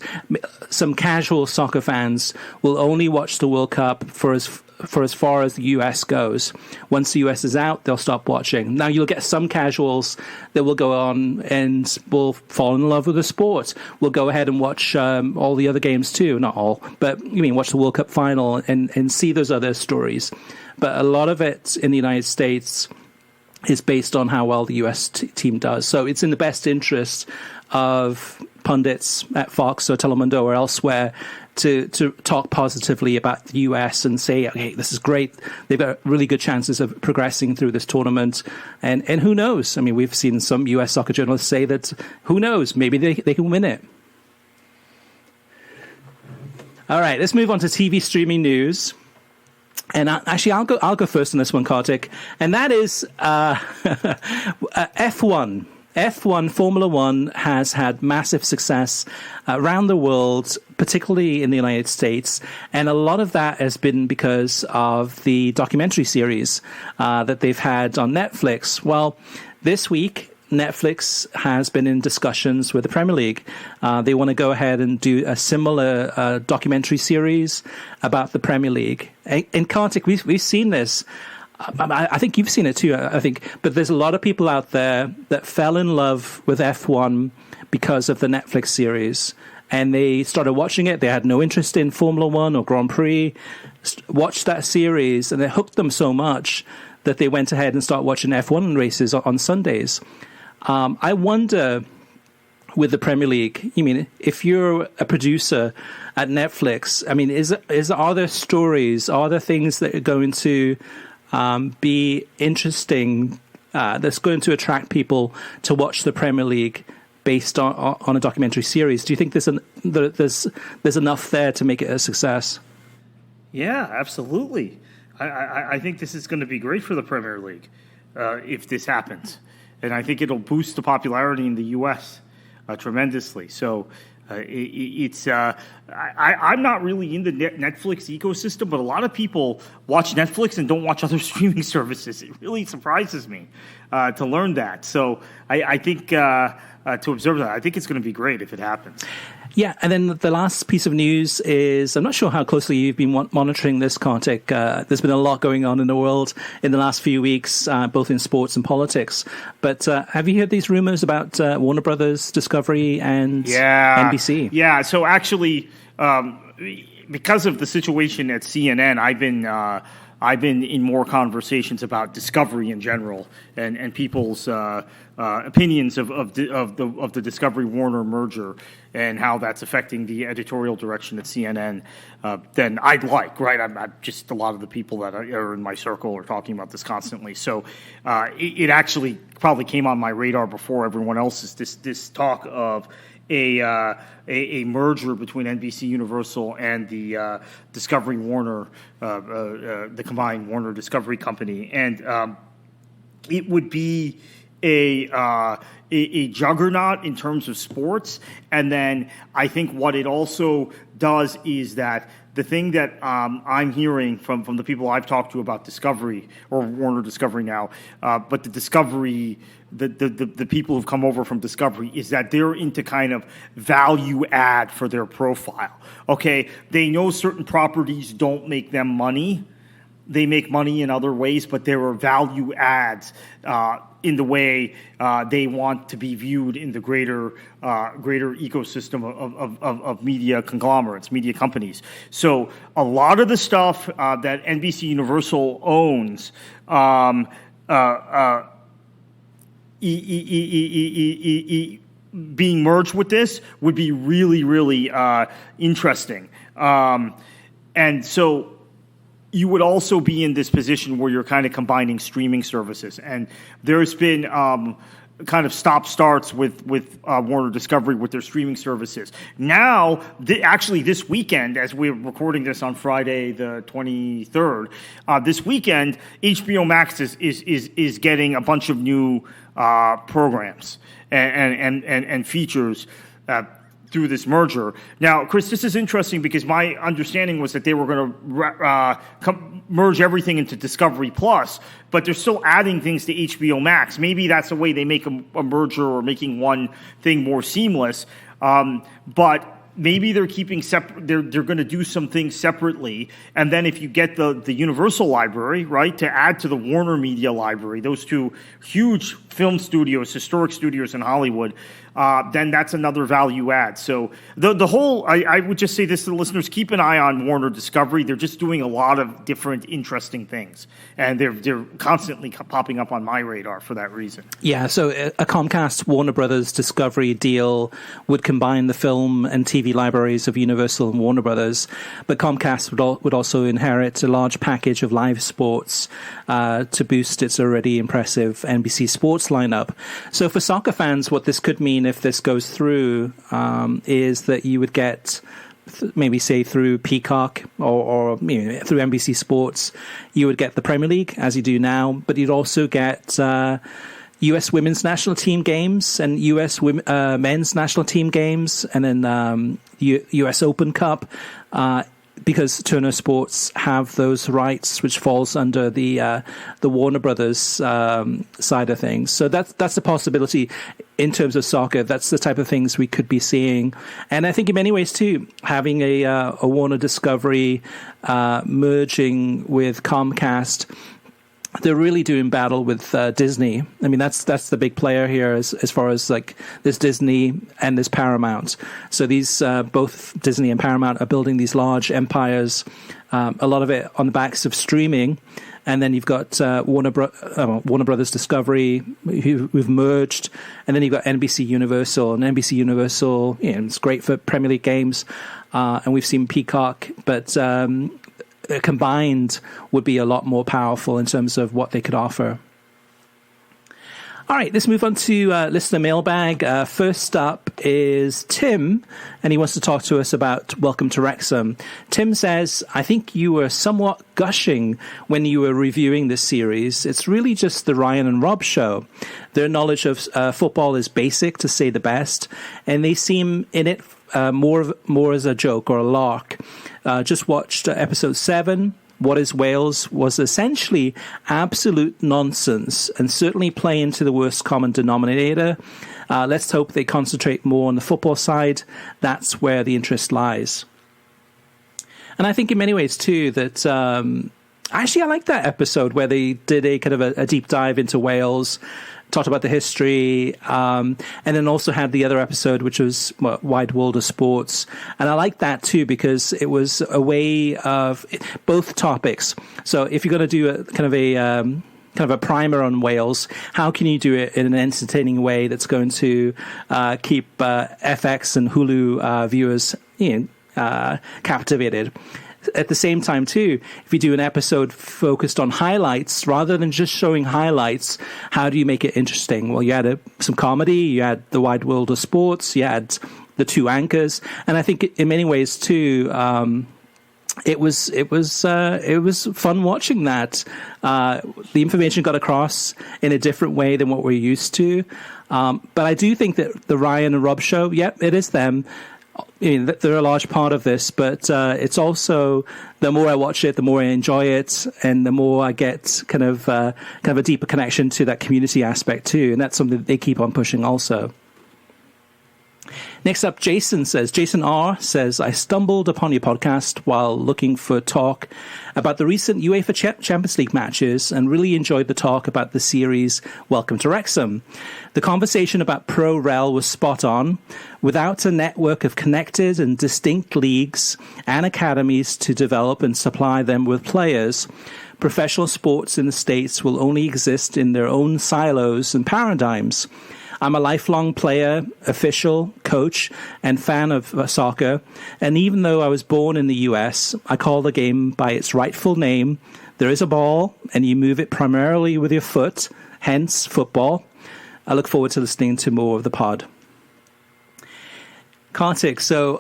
some casual soccer fans will only watch the World Cup for for as far as the US goes. Once the US is out, they'll stop watching. Now, you'll get some casuals that will go on and will fall in love with the sport. We'll go ahead and watch all the other games too. Not all, but watch the World Cup final and see those other stories. But a lot of it in the United States is based on how well the US team does. So it's in the best interest of pundits at Fox or Telemundo or elsewhere to talk positively about the US and say, okay, this is great. They've got really good chances of progressing through this tournament. And who knows? I mean, we've seen some US soccer journalists say that, who knows, maybe they can win it. All right, let's move on to TV streaming news. And actually, I'll go first on this one, Kartik. And that is F1. F1, Formula One, has had massive success around the world, particularly in the United States. And a lot of that has been because of the documentary series that they've had on Netflix. Well, this week, Netflix has been in discussions with the Premier League. They want to go ahead and do a similar documentary series about the Premier League. And Kartik, we've seen this. I think you've seen it too, I think. But there's a lot of people out there that fell in love with F1 because of the Netflix series. And they started watching it. They had no interest in Formula One or Grand Prix. Watched that series, and it hooked them so much that they went ahead and started watching F1 races on Sundays. I wonder, with the Premier League, if you're a producer at Netflix, are there stories, are there things that are going to be interesting, that's going to attract people to watch the Premier League based on a documentary series? Do you think there's enough there to make it a success? Yeah, absolutely. I think this is going to be great for the Premier League if this happens. And I think it'll boost the popularity in the U.S. Tremendously. So I'm not really in the Netflix ecosystem, but a lot of people watch Netflix and don't watch other streaming services. It really surprises me to learn that. So I think to observe that, I think it's going to be great if it happens. Yeah, and then the last piece of news is, I'm not sure how closely you've been monitoring this, Kartik. There's been a lot going on in the world in the last few weeks, both in sports and politics. But have you heard these rumors about Warner Brothers-Discovery and NBC? Yeah, so actually, because of the situation at CNN, I've been in more conversations about Discovery in general and people's opinions of the Discovery-Warner merger and how that's affecting the editorial direction at CNN than I'd like, right? I'm just a lot of the people that are in my circle are talking about this constantly. So it actually probably came on my radar before everyone else's, this talk of a merger between NBCUniversal and the Discovery Warner, the combined Warner Discovery company, and it would be a juggernaut in terms of sports. And then I think what it also does is that the thing that I'm hearing from the people I've talked to about Discovery or Warner Discovery now, but the Discovery. The people who've come over from Discovery is that they're into kind of value add for their profile. Okay, they know certain properties don't make them money. They make money in other ways, but there are value adds in the way they want to be viewed in the greater ecosystem of media conglomerates, media companies. So a lot of the stuff that NBCUniversal owns being merged with this would be really, really interesting. And so you would also be in this position where you're kind of combining streaming services. And there's been kind of stop-starts with Warner Discovery with their streaming services. Now, actually this weekend, as we're recording this on Friday the 23rd, this weekend, HBO Max is getting a bunch of new programs and features through this merger. Now, Chris, this is interesting because my understanding was that they were going to merge everything into Discovery Plus, but they're still adding things to HBO Max. Maybe that's the way they make a merger or making one thing more seamless. But maybe they're keeping separate. They're going to do some things separately, and then if you get the Universal library, right, to add to the Warner Media library, those two huge film studios, historic studios in Hollywood, then that's another value add. So the whole, I would just say this to the listeners: keep an eye on Warner Discovery. They're just doing a lot of different interesting things, and they're constantly popping up on my radar for that reason. Yeah, so a Comcast Warner Brothers Discovery deal would combine the film and TV libraries of Universal and Warner Brothers, but Comcast would also inherit a large package of live sports to boost its already impressive NBC Sports lineup. So for soccer fans, what this could mean if this goes through is that you would get, maybe say through Peacock or through NBC Sports, you would get the Premier League as you do now, but you'd also get U.S. women's national team games and U.S. men's national team games, and then U.S. Open Cup, because Turner Sports have those rights, which falls under the Warner Brothers side of things. So that's a possibility in terms of soccer. That's the type of things we could be seeing. And I think in many ways too, having a Warner Discovery merging with Comcast, they're really doing battle with Disney. I mean, that's the big player here as far as like there's Disney and there's Paramount. So these both Disney and Paramount are building these large empires, a lot of it on the backs of streaming. And then you've got Warner Brothers Discovery, who've merged, and then you've got NBC Universal, and NBC Universal, it's great for Premier League games, and we've seen Peacock, but combined would be a lot more powerful in terms of what they could offer. All right, let's move on to Listener Mailbag. First up is Tim, and he wants to talk to us about Welcome to Wrexham. Tim says, I think you were somewhat gushing when you were reviewing this series. It's really just the Ryan and Rob show. Their knowledge of football is basic, to say the best, and they seem in it more as a joke or a lark. Just watched episode 7. What is Wales was essentially absolute nonsense and certainly play into the worst common denominator. Let's hope they concentrate more on the football side. That's where the interest lies. And I think in many ways too that actually I like that episode where they did a kind of a deep dive into Wales, talked about the history, and then also had the other episode, which was Wide World of Sports. And I like that too, because it was a way of both topics. So if you're going to do a kind of a primer on Wales, how can you do it in an entertaining way that's going to keep FX and Hulu viewers captivated? At the same time, too, if you do an episode focused on highlights, rather than just showing highlights, how do you make it interesting? Well, you had some comedy, you had the Wide World of Sports, you had the two anchors, and I think in many ways, too, it was fun watching that. The information got across in a different way than what we're used to. But I do think that the Ryan and Rob show, yep, it is them. They're a large part of this, but it's also, the more I watch it, the more I enjoy it, and the more I get kind of a deeper connection to that community aspect too, and that's something that they keep on pushing also. Next up, Jason R. says, I stumbled upon your podcast while looking for talk about the recent UEFA Champions League matches and really enjoyed the talk about the series Welcome to Wrexham. The conversation about Pro Rel was spot on. Without a network of connected and distinct leagues and academies to develop and supply them with players, professional sports in the States will only exist in their own silos and paradigms. I'm a lifelong player, official, coach, and fan of soccer. And even though I was born in the US, I call the game by its rightful name. There is a ball, and you move it primarily with your foot, hence football. I look forward to listening to more of the pod. Kartik, so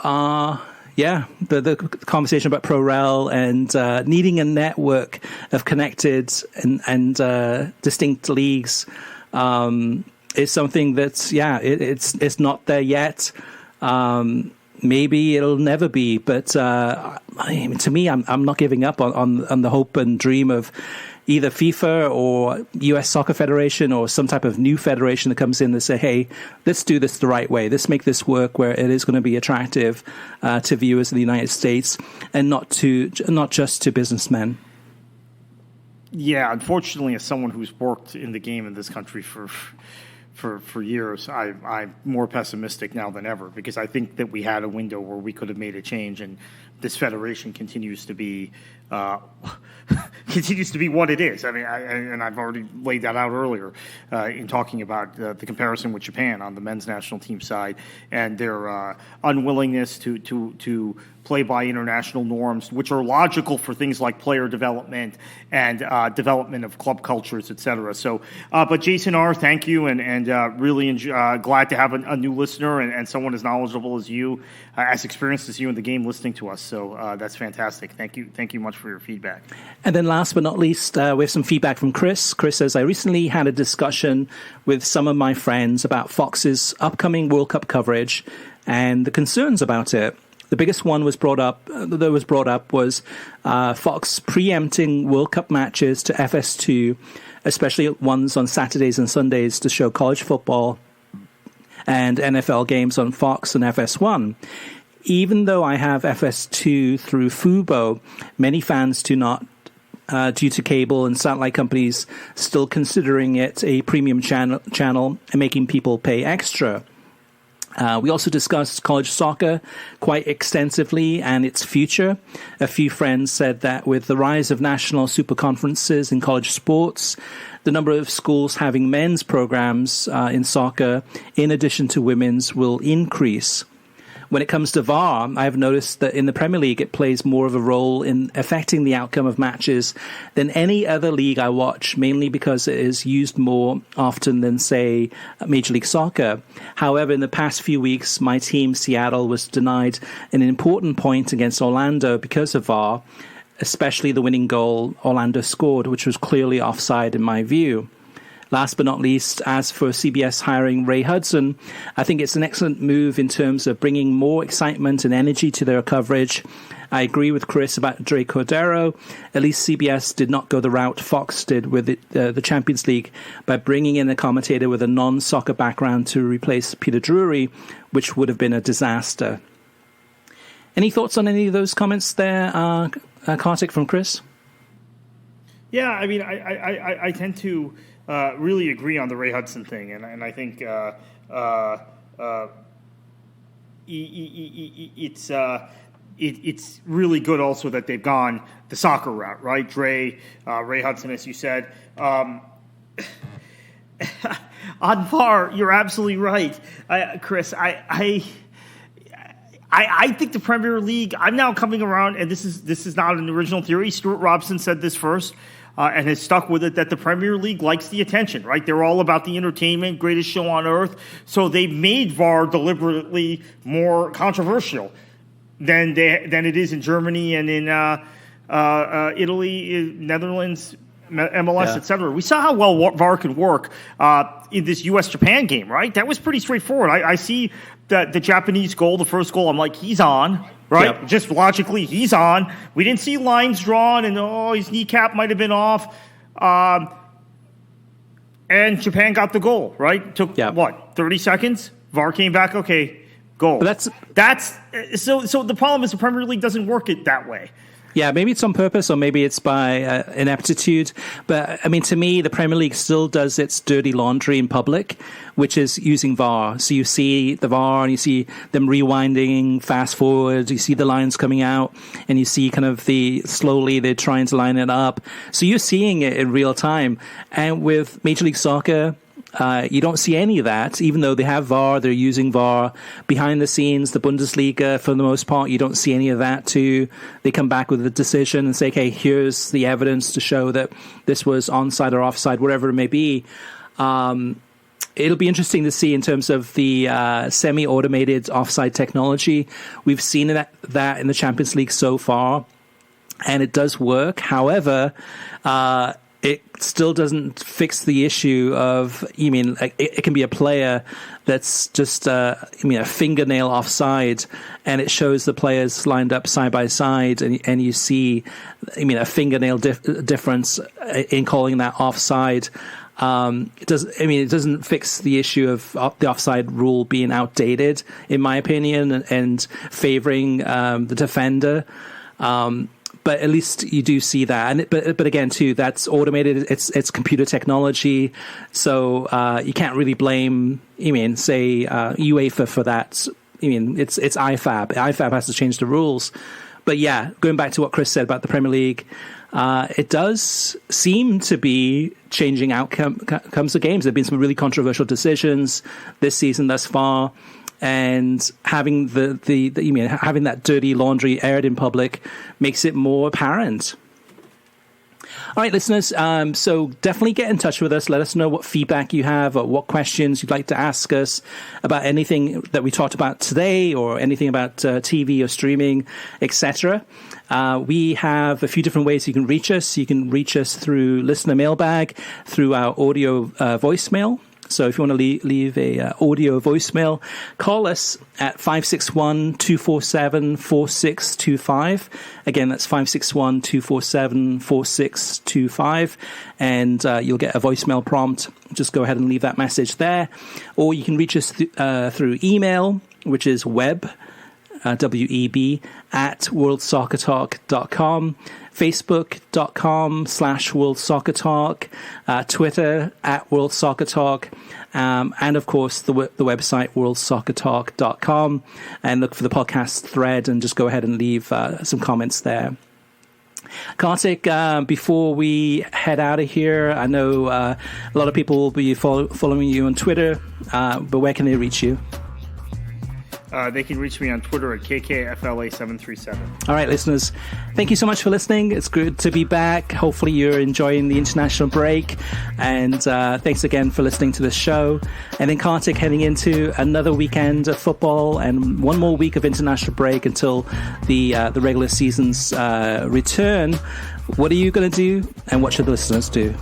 the conversation about Pro Rel and needing a network of connected and distinct leagues is something that's, it's not there yet. Maybe it'll never be, but to me, I'm not giving up on the hope and dream of either FIFA or US Soccer Federation or some type of new federation that comes in and say, hey, let's do this the right way. Let's make this work where it is going to be attractive to viewers in the United States and not just to businessmen. Yeah, unfortunately, as someone who's worked in the game in this country for years, I'm more pessimistic now than ever, because I think that we had a window where we could have made a change, and this federation continues to be what it is. I mean, and I've already laid that out earlier in talking about the comparison with Japan on the men's national team side and their unwillingness to play by international norms, which are logical for things like player development and development of club cultures, et cetera. So, but Jason R., thank you, and really glad to have a new listener and someone as knowledgeable as you, as experienced as you in the game, listening to us. So that's fantastic. Thank you much for your feedback. And then last but not least, we have some feedback from Chris. Chris says, I recently had a discussion with some of my friends about Fox's upcoming World Cup coverage and the concerns about it. The biggest one was brought up was Fox preempting World Cup matches to FS2, especially ones on Saturdays and Sundays to show college football and NFL games on Fox and FS1. Even though I have FS2 through Fubo, many fans do not, due to cable and satellite companies still considering it a premium channel and making people pay extra. We also discussed college soccer quite extensively and its future. A few friends said that with the rise of national super conferences in college sports, the number of schools having men's programs in soccer, in addition to women's, will increase. When it comes to VAR, I've noticed that in the Premier League, it plays more of a role in affecting the outcome of matches than any other league I watch, mainly because it is used more often than, say, Major League Soccer. However, in the past few weeks, my team, Seattle, was denied an important point against Orlando because of VAR, especially the winning goal Orlando scored, which was clearly offside in my view. Last but not least, as for CBS hiring Ray Hudson, I think it's an excellent move in terms of bringing more excitement and energy to their coverage. I agree with Chris about Dre Cordero. At least CBS did not go the route Fox did with the Champions League by bringing in a commentator with a non-soccer background to replace Peter Drury, which would have been a disaster. Any thoughts on any of those comments there, Kartik, from Chris? Yeah, I mean, I tend to really agree on the Ray Hudson thing, and I think it's really good also that they've gone the soccer route, right? Ray Hudson, as you said. On VAR, you're absolutely right, Chris. I think the Premier League, I'm now coming around, and this is not an original theory. Stuart Robson said this first, and has stuck with it, that the Premier League likes the attention, right? They're all about the entertainment, greatest show on earth. So they've made VAR deliberately more controversial than it is in Germany and in Italy, Netherlands, MLS, etc. We saw how well VAR can work in this U.S.-Japan game, right? That was pretty straightforward. I see the Japanese goal, the first goal, I'm like, he's on, right? Yep. Just logically, he's on. We didn't see lines drawn, and his kneecap might have been off. And Japan got the goal, right? Took, 30 seconds? VAR came back, okay, goal. But that's so the problem is the Premier League doesn't work it that way. Yeah, maybe it's on purpose or maybe it's by ineptitude. But, I mean, to me, the Premier League still does its dirty laundry in public, which is using VAR. So you see the VAR and you see them rewinding, fast forward, you see the lines coming out, and you see kind of slowly they're trying to line it up. So you're seeing it in real time. And with Major League Soccer, you don't see any of that, even though they have VAR, they're using VAR. Behind the scenes, the Bundesliga, for the most part, you don't see any of that too. They come back with a decision and say, okay, here's the evidence to show that this was onside or offside, whatever it may be. It'll be interesting to see in terms of the semi-automated offside technology. We've seen that in the Champions League so far, and it does work. However, it still doesn't fix the issue of, it can be a player that's just, a fingernail offside, and it shows the players lined up side by side, and you see, a fingernail difference in calling that offside. It doesn't fix the issue of the offside rule being outdated, in my opinion, and favoring the defender. But at least you do see that, but again, too, that's automated. It's computer technology, so you can't really blame, UEFA for that. It's IFAB. IFAB has to change the rules. But yeah, going back to what Chris said about the Premier League, it does seem to be changing outcomes of games. There have been some really controversial decisions this season thus far. And having having that dirty laundry aired in public makes it more apparent. All right, listeners, so definitely get in touch with us. Let us know what feedback you have or what questions you'd like to ask us about anything that we talked about today or anything about TV or streaming, etc. We have a few different ways you can reach us. You can reach us through Listener Mailbag, through our audio voicemail. So if you want to leave a audio voicemail, call us at 561-247-4625. Again, that's 561-247-4625. And you'll get a voicemail prompt. Just go ahead and leave that message there. Or you can reach us through email, which is web, WEB, at worldsoccertalk.com. Facebook.com/WorldSoccerTalk, Twitter at WorldSoccerTalk, and of course the website WorldSoccerTalk.com, and look for the podcast thread and just go ahead and leave some comments there. Kartik, before we head out of here, I know a lot of people will be following you on Twitter, but where can they reach you? They can reach me on Twitter at KKFLA737. All right, listeners, thank you so much for listening. It's good to be back. Hopefully you're enjoying the international break. And thanks again for listening to the show. And then Kartik heading into another weekend of football and one more week of international break until the regular season's return. What are you going to do, and what should the listeners do?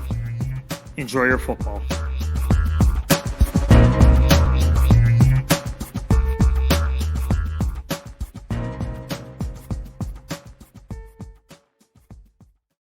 Enjoy your football.